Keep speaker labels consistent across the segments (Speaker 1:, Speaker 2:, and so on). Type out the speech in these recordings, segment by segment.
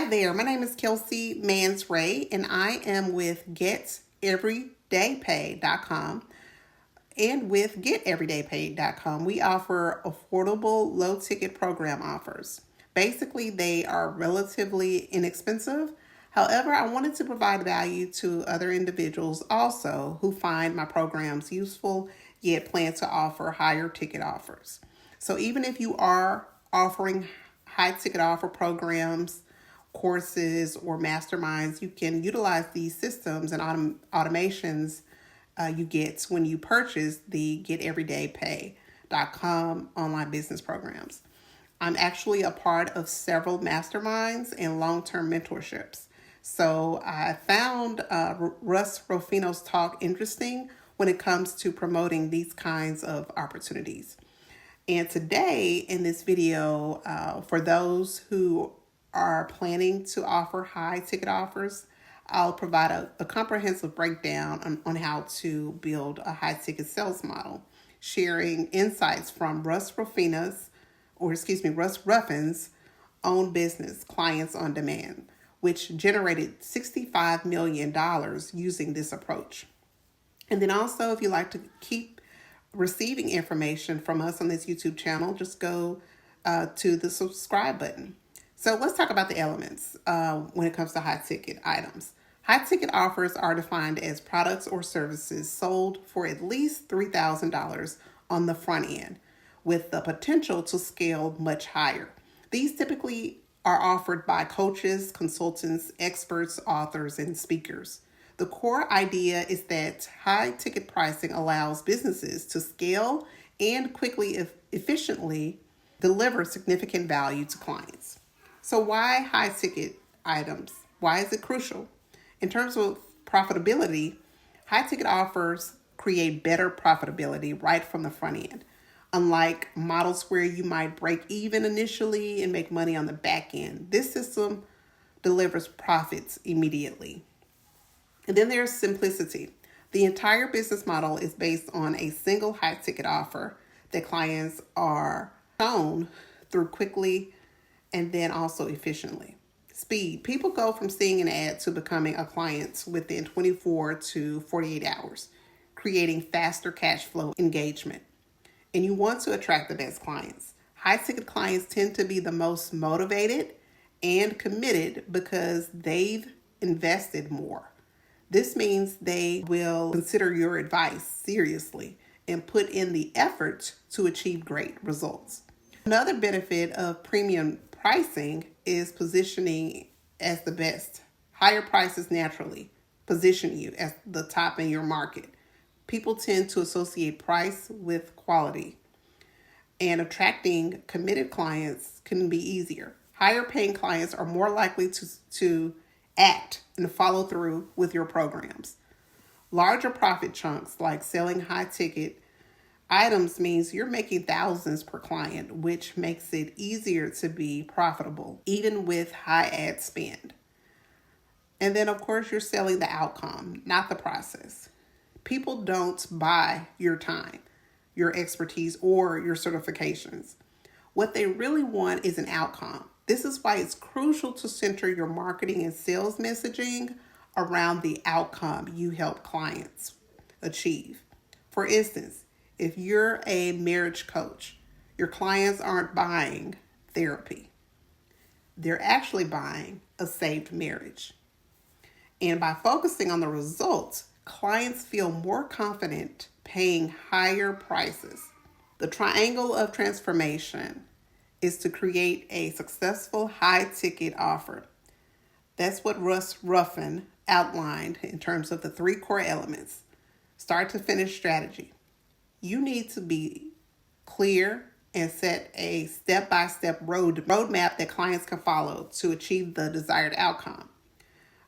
Speaker 1: Hi there, my name is Kelsey Mansray, and I am with GetEverydayPay.com. And with GetEverydayPay.com, we offer affordable, low-ticket program offers. Basically, they are relatively inexpensive. However, I wanted to provide value to other individuals also who find my programs useful, yet plan to offer higher ticket offers. So even if you are offering high ticket offer programs, courses, or masterminds, you can utilize these systems and automations you get when you purchase the GetEverydayPay.com online business programs. I'm actually a part of several masterminds and long-term mentorships. So I found Russ Rufino's talk interesting when it comes to promoting these kinds of opportunities. And today in this video, for those who are planning to offer high ticket offers, I'll provide a comprehensive breakdown on how to build a high ticket sales model, sharing insights from Russ Ruffin's own business, Clients on Demand, which generated $65 million using this approach. And then also, if you like to keep receiving information from us on this YouTube channel, just go to the subscribe button. So let's talk about the elements when it comes to high ticket items. High ticket offers are defined as products or services sold for at least $3,000 on the front end, with the potential to scale much higher. These typically are offered by coaches, consultants, experts, authors, and speakers. The core idea is that high ticket pricing allows businesses to scale and quickly, efficiently deliver significant value to clients. So why high ticket items? Why is it crucial? In terms of profitability, high ticket offers create better profitability right from the front end. Unlike models where you might break even initially and make money on the back end, this system delivers profits immediately. And then there's simplicity. The entire business model is based on a single high ticket offer that clients are shown through quickly and then also efficiently. Speed. People go from seeing an ad to becoming a client within 24 to 48 hours, creating faster cash flow engagement. And you want to attract the best clients. High ticket clients tend to be the most motivated and committed because they've invested more. This means they will consider your advice seriously and put in the effort to achieve great results. Another benefit of premium pricing is positioning as the best. Higher prices naturally position you as the top in your market. People tend to associate price with quality, and attracting committed clients can be easier. Higher paying clients are more likely to act and follow through with your programs. Larger profit chunks, like selling high ticket items, means you're making thousands per client, which makes it easier to be profitable, even with high ad spend. And then, of course, you're selling the outcome, not the process. People don't buy your time, your expertise, or your certifications. What they really want is an outcome. This is why it's crucial to center your marketing and sales messaging around the outcome you help clients achieve. For instance, if you're a marriage coach, your clients aren't buying therapy. They're actually buying a saved marriage. And by focusing on the results, clients feel more confident paying higher prices. The triangle of transformation is to create a successful high-ticket offer. That's what Russ Ruffin outlined in terms of the three core elements. Start to finish strategy. You need to be clear and set a step-by-step roadmap that clients can follow to achieve the desired outcome.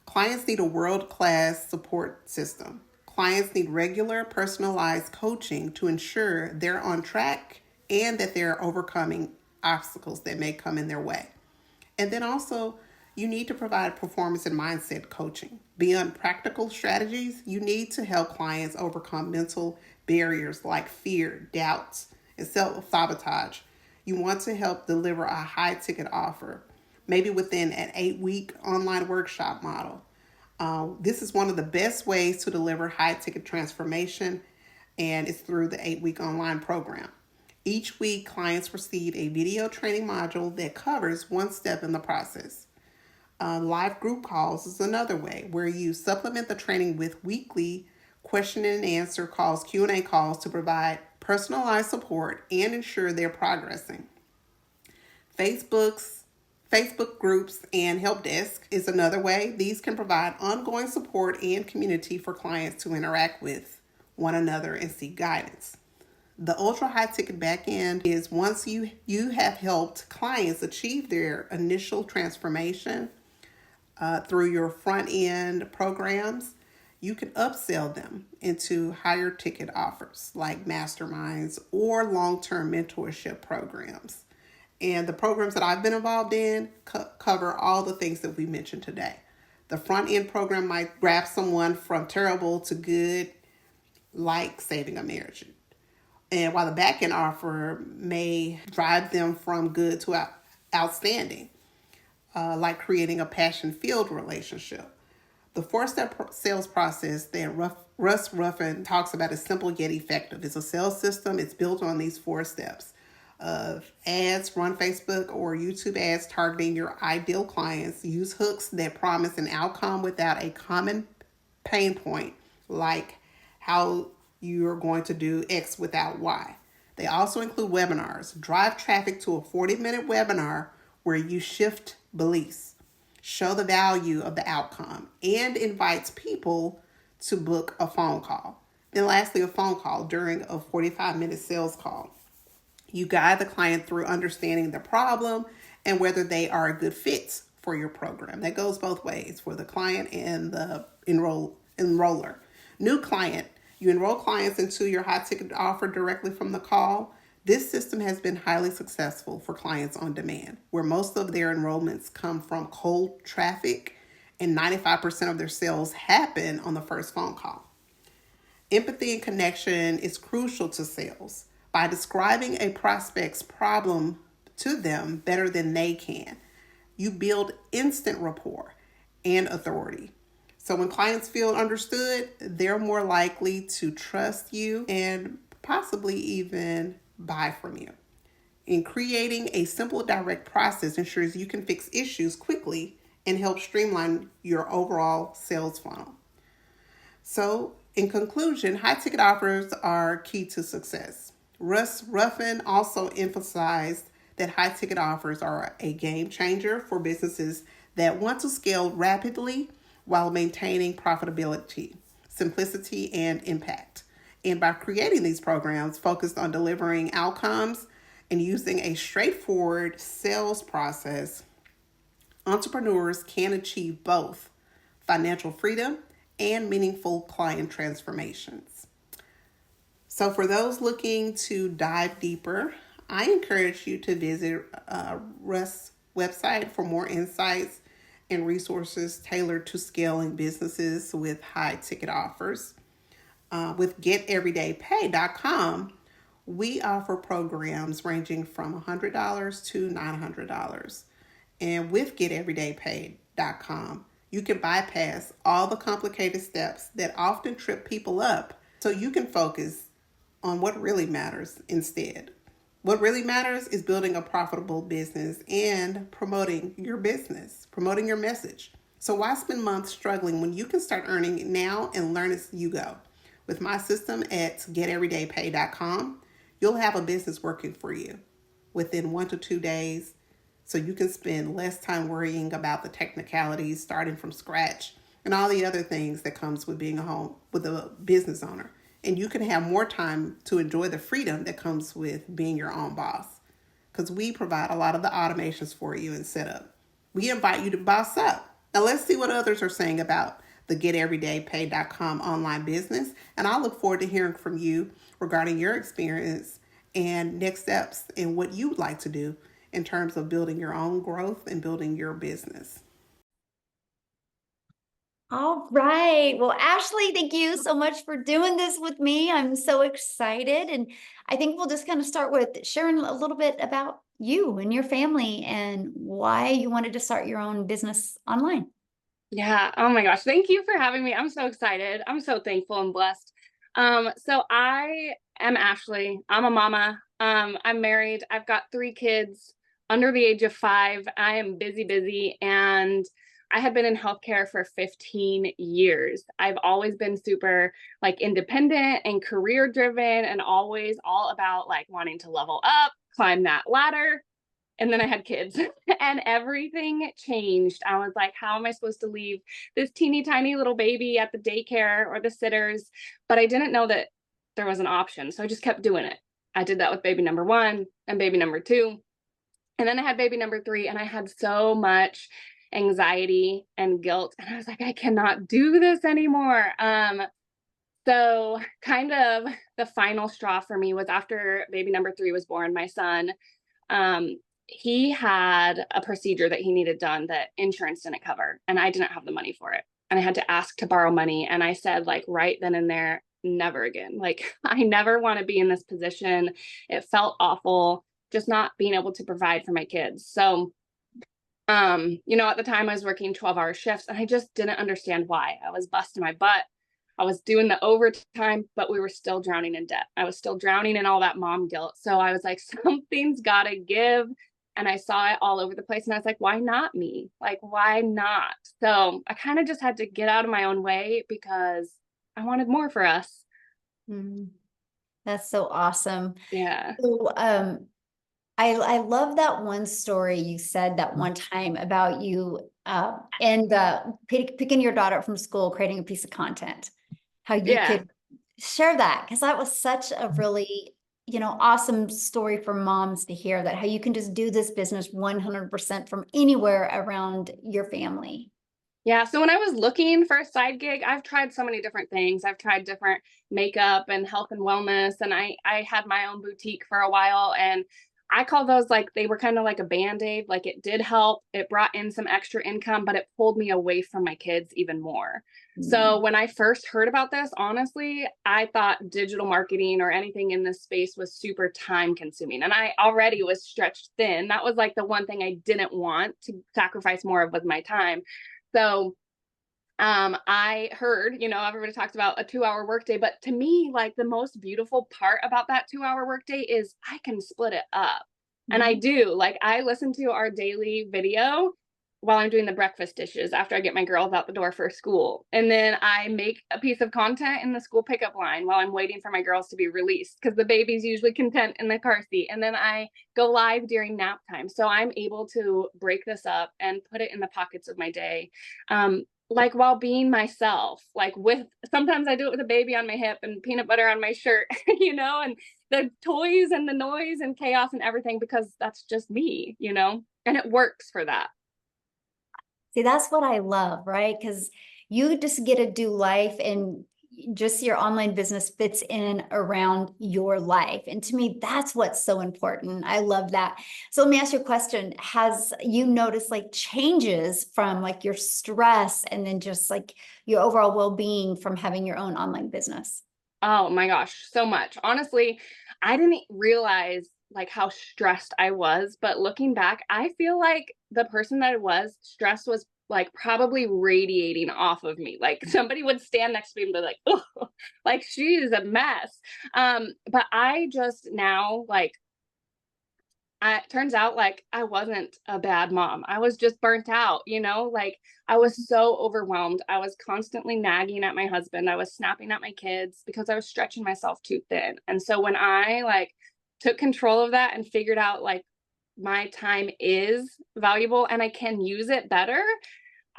Speaker 1: Clients need a world-class support system. Clients need regular personalized coaching to ensure they're on track and that they're overcoming obstacles that may come in their way. And then also, you need to provide performance and mindset coaching. Beyond practical strategies, you need to help clients overcome mental barriers like fear, doubts, and self-sabotage. You want to help deliver a high-ticket offer maybe within an 8-week online workshop model. This is one of the best ways to deliver high ticket transformation, and it's through the 8-week online program. Each week, clients receive a video training module that covers one step in the process. Live group calls is another way where you supplement the training with weekly question and answer calls, Q&A calls to provide personalized support and ensure they're progressing. Facebook groups and help desk is another way. These can provide ongoing support and community for clients to interact with one another and seek guidance. The ultra high ticket back end is once you have helped clients achieve their initial transformation through your front end programs, you can upsell them into higher ticket offers like masterminds or long-term mentorship programs. And the programs that I've been involved in cover all the things that we mentioned today. The front end program might grab someone from terrible to good, like saving a marriage. And while the back end offer may drive them from good to outstanding, like creating a passion-filled relationship. The 4-step sales process that Russ Ruffin talks about is simple yet effective. It's a sales system. It's built on these 4 steps of ads, run Facebook or YouTube ads targeting your ideal clients, use hooks that promise an outcome without a common pain point, like how you're going to do X without Y. They also include webinars. Drive traffic to a 40-minute webinar where you shift beliefs, show the value of the outcome, and invites people to book a phone call. Then lastly, a phone call during a 45-minute sales call. You guide the client through understanding the problem and whether they are a good fit for your program. That goes both ways for the client and the enroller. New client. You enroll clients into your high ticket offer directly from the call. This system has been highly successful for clients on demand, where most of their enrollments come from cold traffic and 95% of their sales happen on the first phone call. Empathy and connection is crucial to sales. By describing a prospect's problem to them better than they can, you build instant rapport and authority. So when clients feel understood, they're more likely to trust you and possibly even buy from you. In creating a simple, direct process ensures you can fix issues quickly and help streamline your overall sales funnel. So in conclusion, high ticket offers are key to success. Russ Ruffin also emphasized that high ticket offers are a game changer for businesses that want to scale rapidly while maintaining profitability, simplicity, and impact. And by creating these programs focused on delivering outcomes and using a straightforward sales process, entrepreneurs can achieve both financial freedom and meaningful client transformations. So for those looking to dive deeper, I encourage you to visit Russ' website for more insights and resources tailored to scaling businesses with high ticket offers. With GetEverydayPay.com, we offer programs ranging from $100 to $900. And with GetEverydayPay.com, you can bypass all the complicated steps that often trip people up so you can focus on what really matters instead. What really matters is building a profitable business and promoting your business, promoting your message. So why spend months struggling when you can start earning now and learn as you go? With my system at GetEverydayPay.com, you'll have a business working for you within 1 to 2 days, so you can spend less time worrying about the technicalities, starting from scratch, and all the other things that comes with being with a business owner. And you can have more time to enjoy the freedom that comes with being your own boss, because we provide a lot of the automations for you and setup. We invite you to boss up. Now let's see what others are saying about the GetEverydayPay.com online business. And I look forward to hearing from you regarding your experience and next steps and what you would like to do in terms of building your own growth and building your business.
Speaker 2: All right. Well, Ashley, thank you so much for doing this with me. I'm so excited. And I think we'll just kind of start with sharing a little bit about you and your family and why you wanted to start your own business online.
Speaker 3: Yeah. Oh my gosh. Thank you for having me. I'm so excited. I'm so thankful and blessed. So I am Ashley. I'm a mama. I'm married. I've got three kids under the age of 5. I am busy, busy, and I have been in healthcare for 15 years. I've always been super like independent and career driven and always all about like wanting to level up, climb that ladder. And then I had kids and everything changed. I was like, how am I supposed to leave this teeny tiny little baby at the daycare or the sitters? But I didn't know that there was an option. So I just kept doing it. I did that with baby number 1 and baby number 2. And then I had baby number 3, and I had so much anxiety and guilt. And I was like, I cannot do this anymore. So kind of the final straw for me was after baby number 3 was born, my son. Um, he had a procedure that he needed done that insurance didn't cover, and I didn't have the money for it. And I had to ask to borrow money. And I said, like, right then and there, never again. Like, I never want to be in this position. It felt awful just not being able to provide for my kids. So, at the time I was working 12-hour shifts and I just didn't understand why. I was busting my butt. I was doing the overtime, but we were still drowning in debt. I was still drowning in all that mom guilt. So I was like, something's got to give. And I saw it all over the place. And I was like, why not me? Like, why not? So I kind of just had to get out of my own way because I wanted more for us.
Speaker 2: Mhm. That's so awesome.
Speaker 3: Yeah.
Speaker 2: So, I love that one story you said that one time about you and picking your daughter up from school, creating a piece of content. How you
Speaker 3: Yeah.
Speaker 2: could share that because that was such a really, awesome story for moms to hear that how you can just do this business 100% from anywhere around your family.
Speaker 3: Yeah, so when I was looking for a side gig, I've tried so many different things. I've tried different makeup and health and wellness, and I had my own boutique for a while, and I call those like they were kind of like a band-aid. Like it did help. It brought in some extra income, but it pulled me away from my kids even more. So
Speaker 2: Mm.
Speaker 3: when I first heard about this, honestly, I thought digital marketing or anything in this space was super time consuming. And I already was stretched thin. That was like the one thing I didn't want to sacrifice more of was my time. So I heard, everybody talks about a 2-hour workday, but to me, like the most beautiful part about that 2-hour workday is I can split it up. And I
Speaker 2: Mhm.
Speaker 3: do. Like I listen to our daily video while I'm doing the breakfast dishes after I get my girls out the door for school. And then I make a piece of content in the school pickup line while I'm waiting for my girls to be released because the baby's usually content in the car seat. And then I go live during nap time. So I'm able to break this up and put it in the pockets of my day. Like while being myself, like with sometimes I do it with a baby on my hip and peanut butter on my shirt, and the toys and the noise and chaos and everything because that's just me, and it works for that.
Speaker 2: See, that's what I love, right? Because you just get to do life and just your online business fits in around your life. And to me, that's what's so important. I love that. So let me ask you a question. Has you noticed like changes from like your stress and then just like your overall well-being from having your own online business?
Speaker 3: Oh my gosh, so much. Honestly, I didn't realize like how stressed I was, but looking back, I feel like the person that I was, stress was like probably radiating off of me. Like somebody would stand next to me and be like, oh, like she is a mess. But I just now like it turns out like I wasn't a bad mom. I was just burnt out, like I was so overwhelmed. I was constantly nagging at my husband. I was snapping at my kids because I was stretching myself too thin. And so when I like took control of that and figured out like my time is valuable and I can use it better,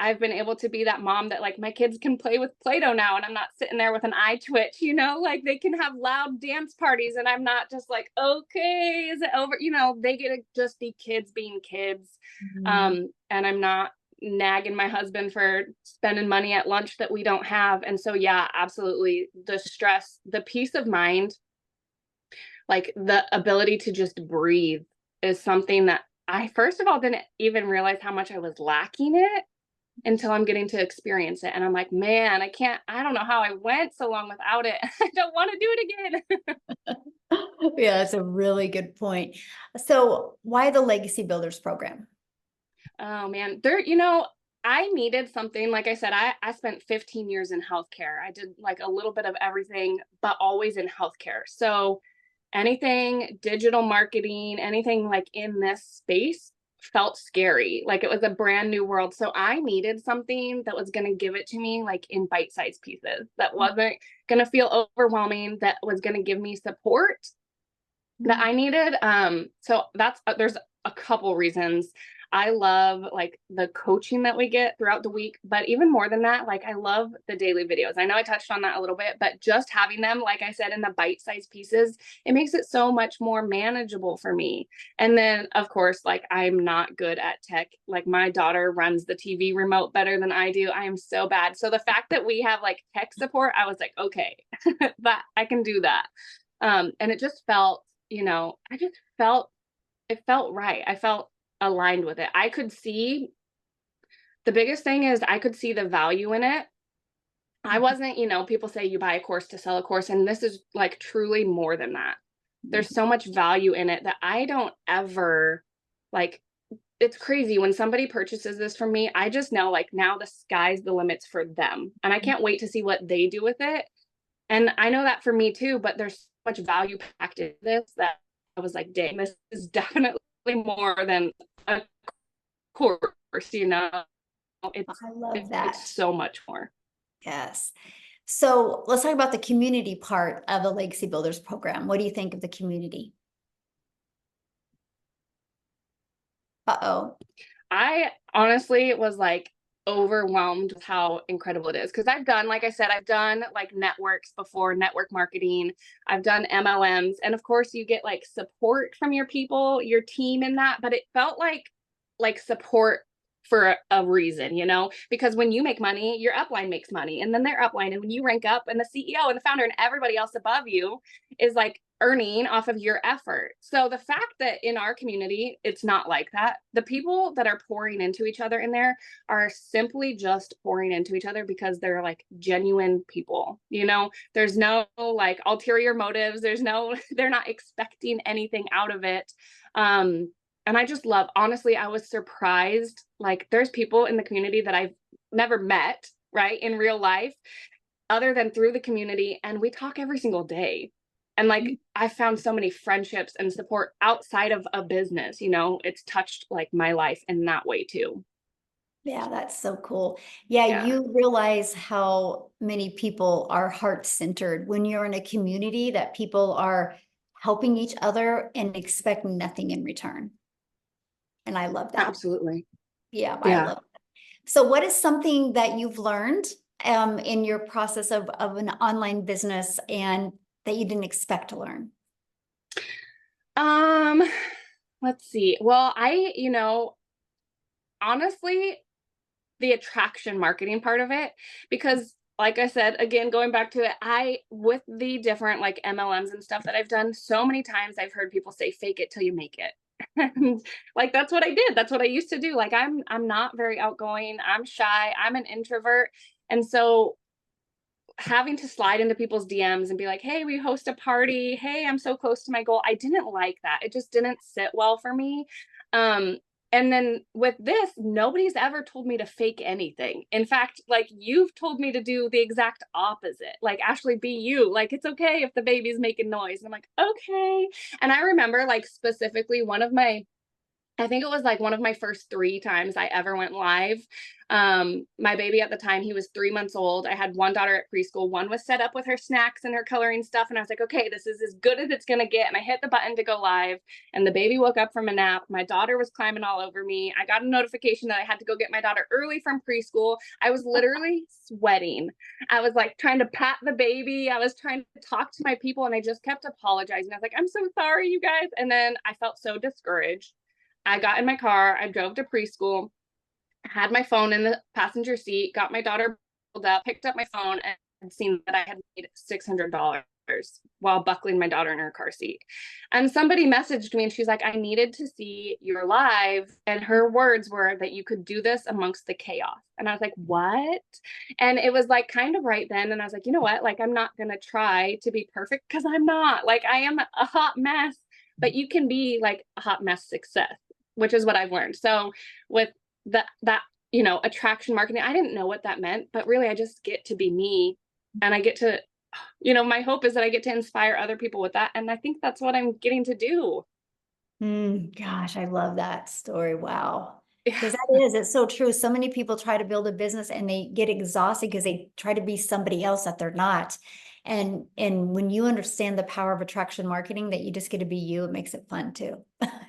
Speaker 3: I've been able to be that mom that like my kids can play with Play-Doh now and I'm not sitting there with an eye twitch, like they can have loud dance parties and I'm not just like, okay, is it over? They get to just be kids being kids.
Speaker 2: Mhm.
Speaker 3: And I'm not nagging my husband for spending money at lunch that we don't have. And so, yeah, absolutely. The stress, the peace of mind, like the ability to just breathe is something that I, first of all, didn't even realize how much I was lacking it until I'm getting to experience it. And I'm like, man, I don't know how I went so long without it. I don't want to do it again.
Speaker 2: Yeah, that's a really good point. So why the Legacy Builders program?
Speaker 3: Oh man, I needed something. Like I said, I spent 15 years in healthcare. I did like a little bit of everything, but always in healthcare. So anything digital marketing, anything like in this space felt scary. Like it was a brand new world. So I needed something that was going to give it to me like in bite-sized pieces, that wasn't going to feel overwhelming, that was going to give me support that I needed. So there's a couple reasons. I love like the coaching that we get throughout the week, but even more than that, like I love the daily videos. I know I touched on that a little bit, but just having them, like I said, in the bite-sized pieces, it makes it so much more manageable for me. And then of course, like I'm not good at tech. Like my daughter runs the TV remote better than I do. I am so bad. So the fact that we have like tech support, I was like, okay, that I can do that. And it just felt, it felt right. I felt aligned with it. I could see the biggest thing is I could see the value in it. I wasn't, people say you buy a course to sell a course, and this is like truly more than that. There's so much value in it that I don't ever like. It's crazy when somebody purchases this from me. I just know like now the sky's the limits for them, and I can't wait to see what they do with it. And I know that for me too, but there's so much value packed in this that I was like, dang, this is definitely more than a course, It's
Speaker 2: I love
Speaker 3: it's
Speaker 2: that.
Speaker 3: so much more.
Speaker 2: Yes. So let's talk about the community part of the Legacy Builders program. What do you think of the community? Uh-oh.
Speaker 3: I honestly was like overwhelmed with how incredible it is. Cause like I said, I've done like networks before, network marketing. I've done MLMs. And of course you get like support from your people, your team in that, but it felt like support for a reason, because when you make money, your upline makes money and then their upline. And when you rank up and the CEO and the founder and everybody else above you is like earning off of your effort. So the fact that in our community, it's not like that. The people that are pouring into each other in there are simply just pouring into each other because they're like genuine people, there's no like ulterior motives. They're not expecting anything out of it. And I just honestly, I was surprised. Like there's people in the community that I've never met, right, in real life, other than through the community. And we talk every single day. And like, I found so many friendships and support outside of a business, it's touched like my life in that way too.
Speaker 2: Yeah, that's so cool. Yeah,
Speaker 3: Yeah,
Speaker 2: you realize how many people are heart-centered when you're in a community that people are helping each other and expect nothing in return. And I love that.
Speaker 3: absolutely.
Speaker 2: Yeah, I
Speaker 3: Yeah.
Speaker 2: love that. So what is something that you've learned in your process of an online business and that you didn't expect to learn?
Speaker 3: Um, let's see. Well, honestly, the attraction marketing part of it, because like I said, again, going back to it, with the different like MLMs and stuff that I've done, so many times I've heard people say, fake it till you make it. And like, that's what I did. That's what I used to do. Like, I'm not very outgoing. I'm shy. I'm an introvert. And so having to slide into people's DMs and be like, hey, we host a party. Hey, I'm so close to my goal. I didn't like that. It just didn't sit well for me. Um, and then with this, nobody's ever told me to fake anything. In fact, like you've told me to do the exact opposite. Like, Ashley, be you. Like, it's okay if the baby's making noise. And I'm like, okay. And I remember like specifically I think it was like one of my first 3 times I ever went live. My baby at the time, he was 3 months old. I had one daughter at preschool. One was set up with her snacks and her coloring stuff. And I was like, okay, this is as good as it's going to get. And I hit the button to go live. And the baby woke up from a nap. My daughter was climbing all over me. I got a notification that I had to go get my daughter early from preschool. I was literally sweating. I was like trying to pat the baby. I was trying to talk to my people. And I just kept apologizing. I was like, I'm so sorry, you guys. And then I felt so discouraged. I got in my car, I drove to preschool, had my phone in the passenger seat, got my daughter pulled up, picked up my phone and seen that I had made $600. while buckling my daughter in her car seat. And somebody messaged me and she's like, I needed to see your live. And her words were that you could do this amongst the chaos. And I was like, what? And it was like kind of right then. And I was like, you know what? Like, I'm not going to try to be perfect because I'm not. Like, I am a hot mess, but you can be like a hot mess success, which is what I've learned. So with that, you know, attraction marketing, I didn't know what that meant, but really I just get to be me, and I get to, you know, my hope is that I get to inspire other people with that. And I think that's what I'm getting to do.
Speaker 2: Gosh, I love that story. Wow.
Speaker 3: Yeah.
Speaker 2: Because it's so true. So many people try to build a business and they get exhausted because they try to be somebody else that they're not. And when you understand the power of attraction marketing, that you just get to be you, it makes it fun too.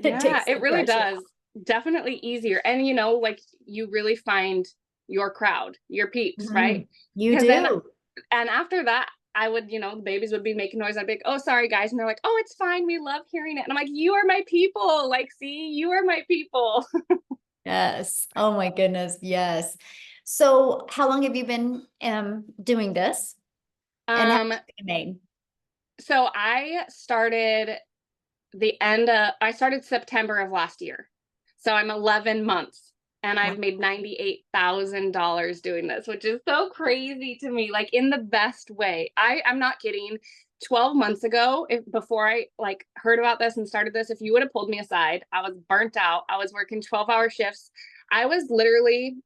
Speaker 3: Yeah,
Speaker 2: takes the
Speaker 3: it really
Speaker 2: pressure
Speaker 3: does. Definitely easier. And, you know, like you really find your crowd, your peeps,
Speaker 2: off.
Speaker 3: right?
Speaker 2: You
Speaker 3: Because then,
Speaker 2: do.
Speaker 3: and after that, I would, you know, the babies would be making noise. I'd be like, oh, sorry, guys. And they're like, oh, it's fine. We love hearing it. And I'm like, you are my people. Like, see, you are my people.
Speaker 2: Yes. Oh my goodness. Yes. So how long have you been doing this? And how
Speaker 3: Um,
Speaker 2: much have you made?
Speaker 3: so I started I started September of last year. So I'm 11 months and
Speaker 2: Wow.
Speaker 3: I've made $98,000 doing this, which is so crazy to me, like in the best way. I'm not kidding. 12 months ago, before I like heard about this and started this, if you would have pulled me aside, I was burnt out. I was working 12-hour shifts. I was literally,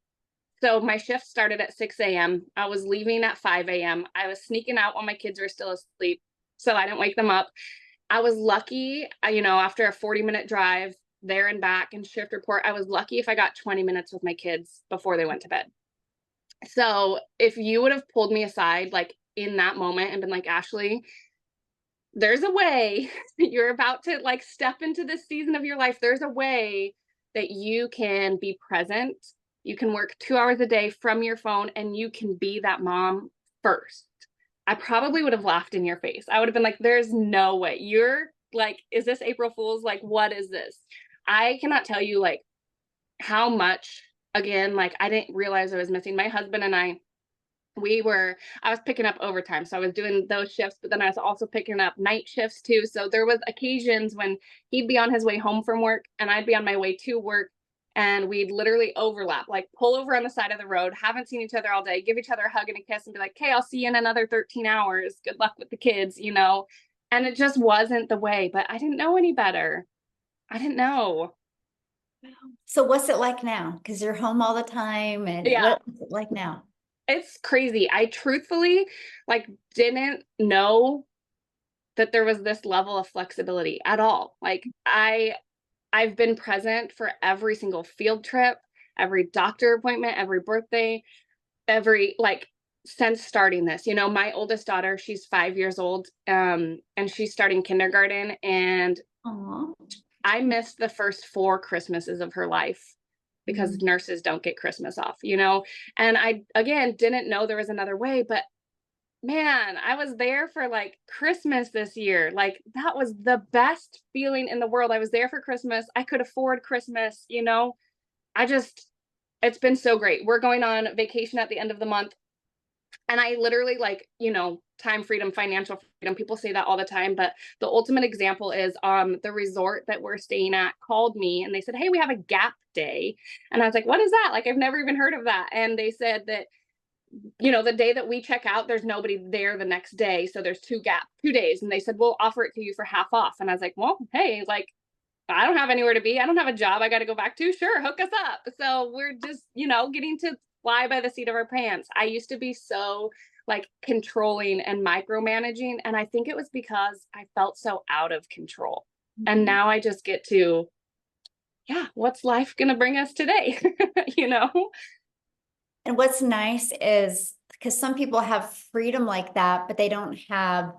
Speaker 3: so my shift started at 6 a.m. I was leaving at 5 a.m. I was sneaking out while my kids were still asleep so I didn't wake them up. I was lucky, you know, after a 40-minute drive there and back and shift report, I was lucky if I got 20 minutes with my kids before they went to bed. So if you would have pulled me aside, like in that moment and been like, Ashley, there's a way you're about to like step into this season of your life. There's a way that you can be present. You can work 2 hours a day from your phone and you can be that mom first. I probably would have laughed in your face. I would have been like, there's no way. You're like, is this April Fool's? Like, what is this? I cannot tell you like how much, again, like I didn't realize I was missing. My husband and I was picking up overtime. So I was doing those shifts, but then I was also picking up night shifts too. So there was occasions when he'd be on his way home from work and I'd be on my way to work, and we'd literally overlap, like pull over on the side of the road, haven't seen each other all day, give each other a hug and a kiss and be like, hey, I'll see you in another 13 hours. Good luck with the kids, you know? And it just wasn't the way, but I didn't know any better. I didn't know.
Speaker 2: So what's it like now? Because you're home all the time, and
Speaker 3: Yeah.
Speaker 2: what's it like now?
Speaker 3: It's crazy. I truthfully like didn't know that there was this level of flexibility at all. Like I've been present for every single field trip, every doctor appointment, every birthday, every like since starting this. You know, my oldest daughter, she's 5 years old, and she's starting kindergarten, and
Speaker 2: Aw.
Speaker 3: I missed the first 4 Christmases of her life because nurses don't get Christmas off, you know? And I, again, didn't know there was another way, but man, I was there for like Christmas this year. Like that was the best feeling in the world. I was there for Christmas. I could afford Christmas, you know? I just, it's been so great. We're going on vacation at the end of the month. And I literally like, you know, time freedom, financial freedom. People say that all the time, but the ultimate example is the resort that we're staying at called me and they said, hey, we have a gap day. And I was like, what is that? Like, I've never even heard of that. And they said that, you know, the day that we check out, there's nobody there the next day. So there's 2 days. And they said, we'll offer it to you for half off. And I was like, well, hey, like, I don't have anywhere to be. I don't have a job I got to go back to. Sure, hook us up. So we're just, you know, getting to fly by the seat of our pants. I used to be so like controlling and micromanaging. And I think it was because I felt so out of control. And now I just get to, yeah, what's life going to bring us today? You know?
Speaker 2: And what's nice is because some people have freedom like that, but they don't have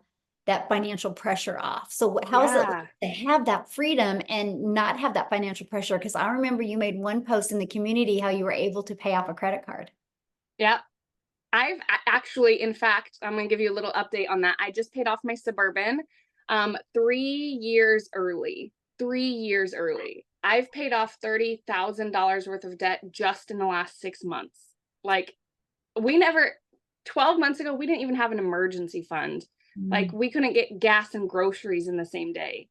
Speaker 2: that financial pressure off. So how is it
Speaker 3: Yeah.
Speaker 2: to have that freedom and not have that financial pressure? Because I remember you made one post in the community how you were able to pay off a credit card.
Speaker 3: Yeah. I've actually, in fact, I'm going to give you a little update on that. I just paid off my Suburban 3 years early. 3 years early. I've paid off $30,000 worth of debt just in the last 6 months. Like 12 months ago, we didn't even have an emergency fund. Like we couldn't get gas and groceries in the same day.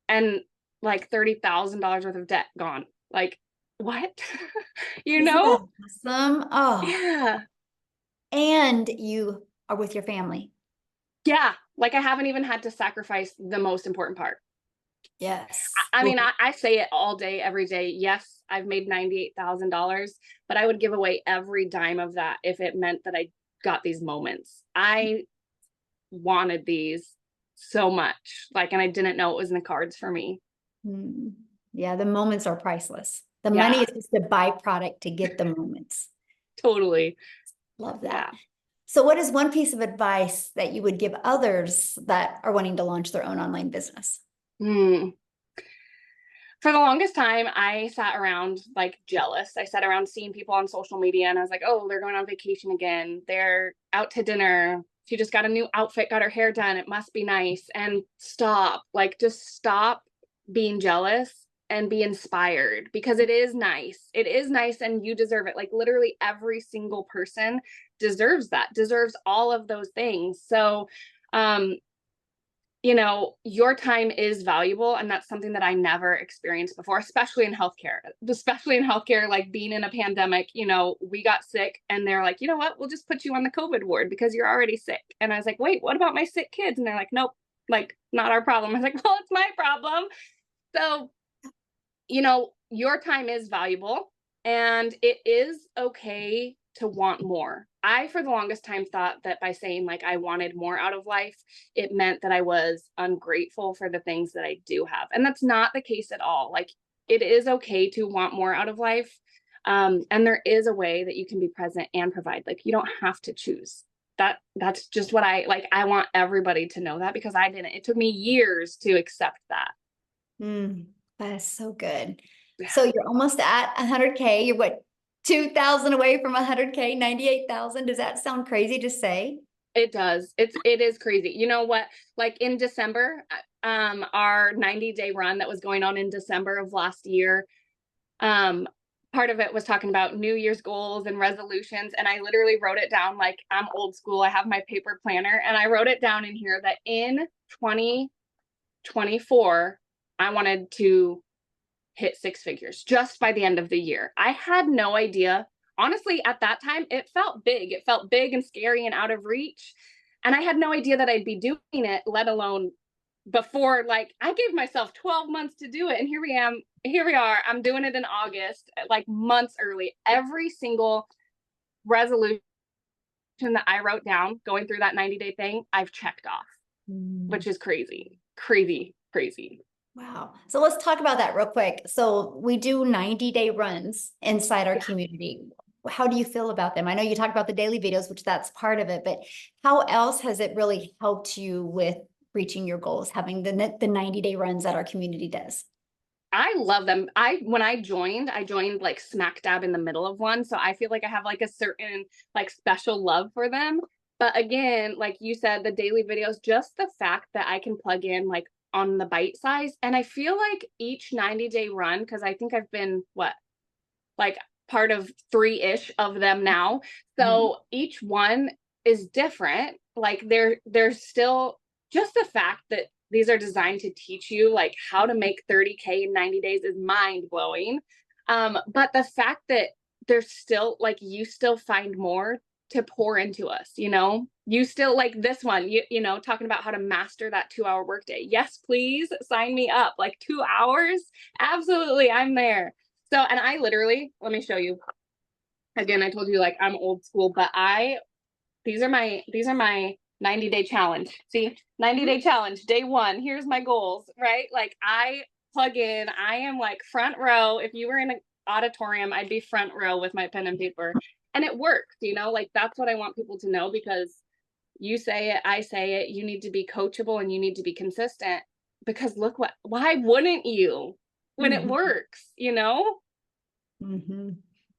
Speaker 3: And like $30,000 worth of debt gone. Like, what? You
Speaker 2: Isn't
Speaker 3: know?
Speaker 2: that awesome? Oh,
Speaker 3: Yeah.
Speaker 2: and you are with your family.
Speaker 3: Yeah. Like I haven't even had to sacrifice the most important part.
Speaker 2: Yes.
Speaker 3: I mean, I say it all day, every day. Yes, I've made $98,000, but I would give away every dime of that if it meant that I got these moments. I wanted these so much, like, and I didn't know it was in the cards for me.
Speaker 2: Mm. Yeah, the moments are priceless. The money
Speaker 3: Yeah,
Speaker 2: is just a byproduct to get the moments.
Speaker 3: totally.
Speaker 2: Love
Speaker 3: Yeah.
Speaker 2: that. So what is one piece of advice that you would give others that are wanting to launch their own online business?
Speaker 3: Hmm. For the longest time, I sat around like jealous. I sat around seeing people on social media and I was like, oh, they're going on vacation again. They're out to dinner. She just got a new outfit, got her hair done. It must be nice. And stop, like, just stop being jealous and be inspired because it is nice. It is nice and you deserve it. Like, literally, every single person deserves that, deserves all of those things. So, um, you know, your time is valuable. And that's something that I never experienced before, especially in healthcare, like being in a pandemic, you know, we got sick and they're like, you know what, we'll just put you on the COVID ward because you're already sick. And I was like, wait, what about my sick kids? And they're like, nope, like not our problem. I was like, well, it's my problem. So, you know, your time is valuable and it is okay to want more. I, for the longest time, thought that by saying like I wanted more out of life, it meant that I was ungrateful for the things that I do have. And that's not the case at all. Like it is okay to want more out of life. And there is a way that you can be present and provide. Like you don't have to choose. That's just what I like. I want everybody to know that because I didn't. It took me years to accept that.
Speaker 2: That is so good.
Speaker 3: Yeah.
Speaker 2: So you're almost at 100K. You're what, 2,000 away from 100K, 98,000. Does that sound crazy to say?
Speaker 3: It does. It is crazy. You know what? Like in December, our 90-day run that was going on in December of last year, part of it was talking about New Year's goals and resolutions. And I literally wrote it down like I'm old school. I have my paper planner and I wrote it down in here that in 2024, I wanted to hit six figures just by the end of the year. I had no idea. Honestly, at that time, it felt big. It felt big and scary and out of reach. And I had no idea that I'd be doing it, let alone before, like, I gave myself 12 months to do it. And here we are. I'm doing it in August, like months early. Every single resolution that I wrote down going through that 90-day thing, I've checked off, which is crazy, crazy, crazy.
Speaker 2: Wow. So let's talk about that real quick. So we do 90-day runs inside our community. How do you feel about them? I know you talked about the daily videos, which that's part of it, but how else has it really helped you with reaching your goals, having the 90-day runs that our community does?
Speaker 3: I love them. When I joined like smack dab in the middle of one. So I feel like I have like a certain like special love for them. But again, like you said, the daily videos, just the fact that I can plug in like on the bite size. And I feel like each 90-day run, because I think I've been like part of 3-ish of them now. So each one is different. Like there's still just the fact that these are designed to teach you like how to make 30K in 90 days is mind blowing. But the fact that there's still like you still find more to pour into us, you know, you still like this one, you know, talking about how to master that 2-hour workday. Yes, please sign me up. Like 2 hours. Absolutely. I'm there. So, and I literally, let me show you. Again, I told you like I'm old school, but these are my 90-day challenge. See, 90-day challenge, day 1. Here's my goals, right? Like I plug in, I am like front row. If you were in an auditorium, I'd be front row with my pen and paper. And it works, you know, like that's what I want people to know because you say it, I say it, you need to be coachable and you need to be consistent because why wouldn't you when it works, you know?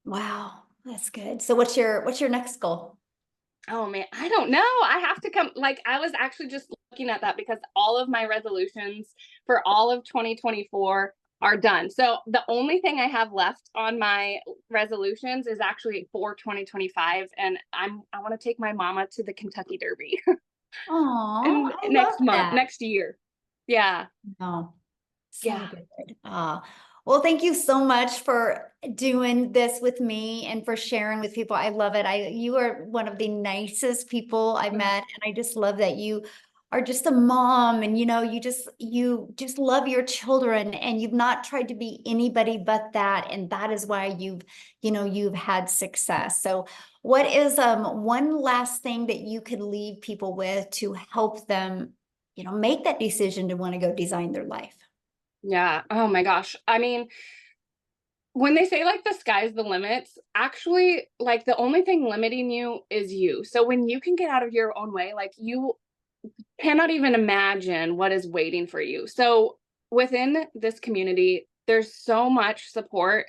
Speaker 2: Wow, that's good. So what's your next goal?
Speaker 3: Oh man, I don't know. I have to come, like, I was actually just looking at that because all of my resolutions for all of 2024 are done. So the only thing I have left on my resolutions is actually for 2025. And I want to take my mama to the Kentucky Derby.
Speaker 2: Oh,
Speaker 3: And
Speaker 2: I love that.
Speaker 3: next year. Yeah.
Speaker 2: Oh, so
Speaker 3: Yeah.
Speaker 2: good. Well, thank you so much for doing this with me and for sharing with people. I love it. You are one of the nicest people I've met, and I just love that you are just a mom, and you just love your children, and you've not tried to be anybody but that, and that is why you've had success. So, what is one last thing that you could leave people with to help them, make that decision to want to go design their life?
Speaker 3: Yeah. Oh my gosh. I mean, when they say like the sky's the limits, actually, like the only thing limiting you is you. So when you can get out of your own way, like you cannot even imagine what is waiting for you. So within this community, there's so much support.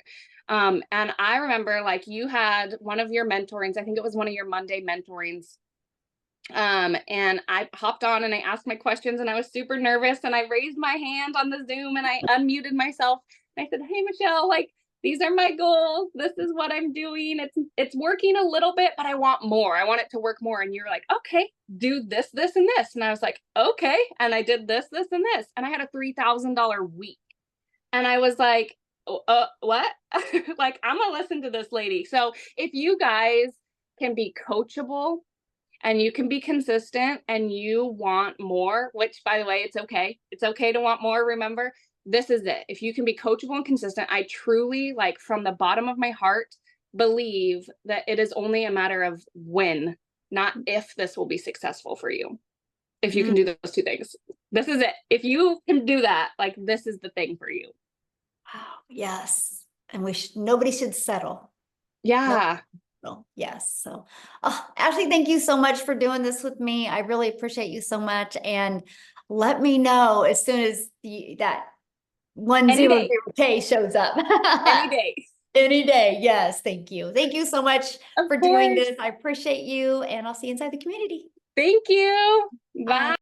Speaker 3: And I remember like you had one of your mentorings, I think it was one of your Monday mentorings. And I hopped on and I asked my questions and I was super nervous and I raised my hand on the Zoom and I unmuted myself. And I said, "Hey, Michelle, like these are my goals. This is what I'm doing. It's working a little bit, but I want more. I want it to work more." And you're like, "Okay, do this, this, and this." And I was like, "Okay." And I did this, this, and this. And I had a $3,000 week. And I was like, what?" Like, I'm gonna listen to this lady. So if you guys can be coachable and you can be consistent and you want more, which by the way, it's okay. It's okay to want more. Remember, this is it. If you can be coachable and consistent, I truly, like from the bottom of my heart, believe that it is only a matter of when, not if this will be successful for you. If you can do those two things, this is it. If you can do that, like this is the thing for you.
Speaker 2: Wow, yes. And nobody should settle. No.
Speaker 3: Yeah.
Speaker 2: Yes. So, Ashley, thank you so much for doing this with me. I really appreciate you so much. And let me know as soon as that
Speaker 3: Any day.
Speaker 2: 100K shows up.
Speaker 3: Any day.
Speaker 2: Any day. Yes. Thank you. Thank you so much
Speaker 3: Of
Speaker 2: for doing
Speaker 3: course.
Speaker 2: this. I appreciate you, and I'll see you inside the community.
Speaker 3: Thank you.
Speaker 2: Bye.
Speaker 3: Bye.